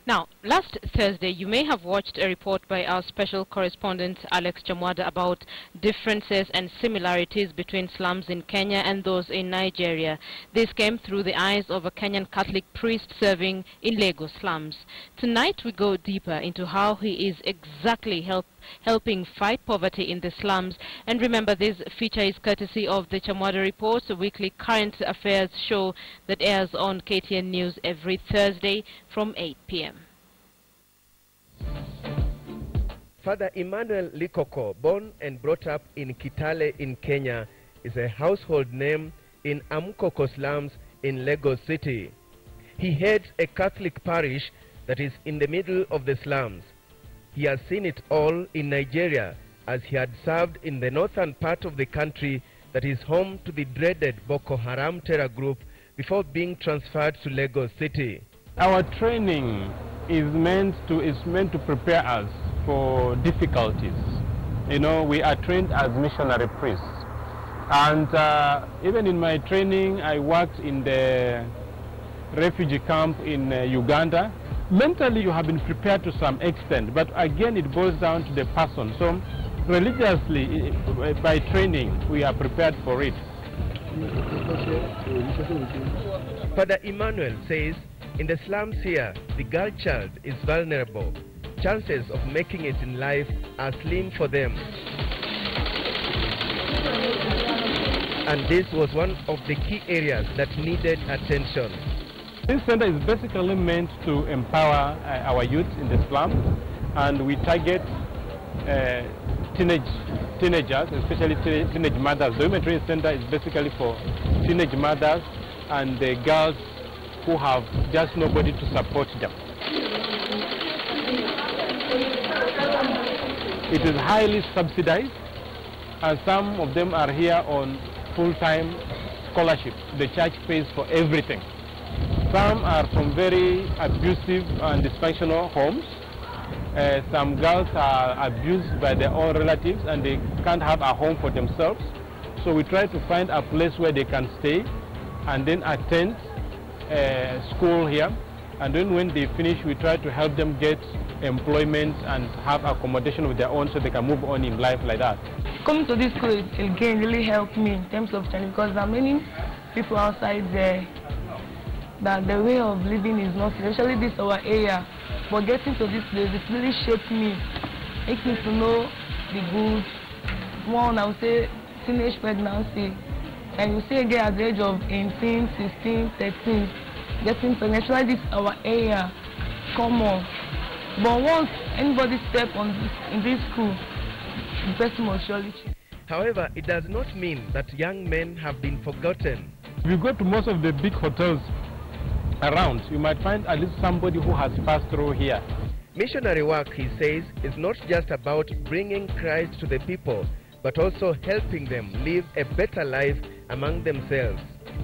Now, last Thursday, you may have watched a report by our special correspondent Alex Chamwada about differences and similarities between slums in Kenya and those in Nigeria. This came through the eyes of a Kenyan Catholic priest serving in Lagos slums. Tonight, we go deeper into how he is exactly helping fight poverty in the slums. And remember, this feature is courtesy of the CHAMWADA Report, a weekly current affairs show that airs on KTN News every Thursday from 8 p.m. Father Emmanuel Likoko, born and brought up in Kitale in Kenya, is a household name in Amukoko slums in Lagos City. He heads a Catholic parish that is in the middle of the slums. He has seen it all in Nigeria, as he had served in the northern part of the country that is home to the dreaded Boko Haram terror group before being transferred to Lagos City. Our training is meant to prepare us for difficulties. You know, we are trained as missionary priests. And even in my training, I worked in the refugee camp in Uganda. Mentally, you have been prepared to some extent, but again, it boils down to the person. So, religiously, by training, we are prepared for it. Father Emmanuel says, in the slums here, the girl child is vulnerable. Chances of making it in life are slim for them. And this was one of the key areas that needed attention. This center is basically meant to empower our youth in the slums, and we target teenagers, especially teenage mothers. The Women Training Center is basically for teenage mothers and the girls who have just nobody to support them. It is highly subsidized, and some of them are here on full-time scholarship. The church pays for everything. Some are from very abusive and dysfunctional homes. Some girls are abused by their own relatives and they can't have a home for themselves. So we try to find a place where they can stay and then attend school here. And then when they finish, we try to help them get employment and have accommodation with their own so they can move on in life like that. Coming to this school again really helped me in terms of training, because there are many people outside there that the way of living is not, especially this our area. But getting to this place, it really shaped me, makes me to know the good. One, I would say teenage pregnancy, and you see again at the age of 18, 16, 13, getting pregnant. Especially this our area, common. But once anybody step on this, in this school, the person will surely change. However, it does not mean that young men have been forgotten. If you go to most of the big hotels around, you might find at least somebody who has passed through here. Missionary work, he says, is not just about bringing Christ to the people, but also helping them live a better life among themselves.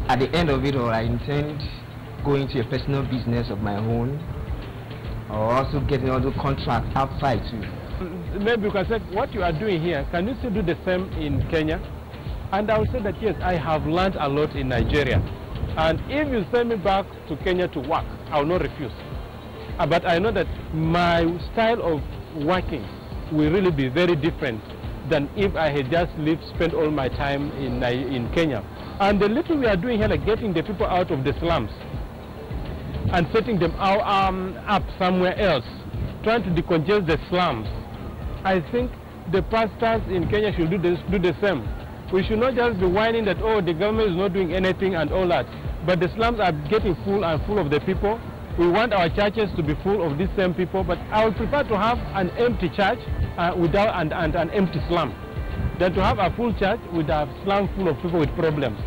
At the end of it all, I intend going to a personal business of my own, or also getting other contracts outside too. Maybe you can say, what you are doing here, can you still do the same in Kenya? And I will say that yes, I have learned a lot in Nigeria. And if you send me back to Kenya to work, I will not refuse. But I know that my style of working will really be very different than if I had just spent all my time in Kenya. And the little we are doing here, like getting the people out of the slums and setting them up somewhere else, trying to decongest the slums. I think the pastors in Kenya should do the same. We should not just be whining that, oh, the government is not doing anything and all that. But the slums are getting full and full of the people. We want our churches to be full of these same people, but I would prefer to have an empty church without an empty slum than to have a full church with a slum full of people with problems.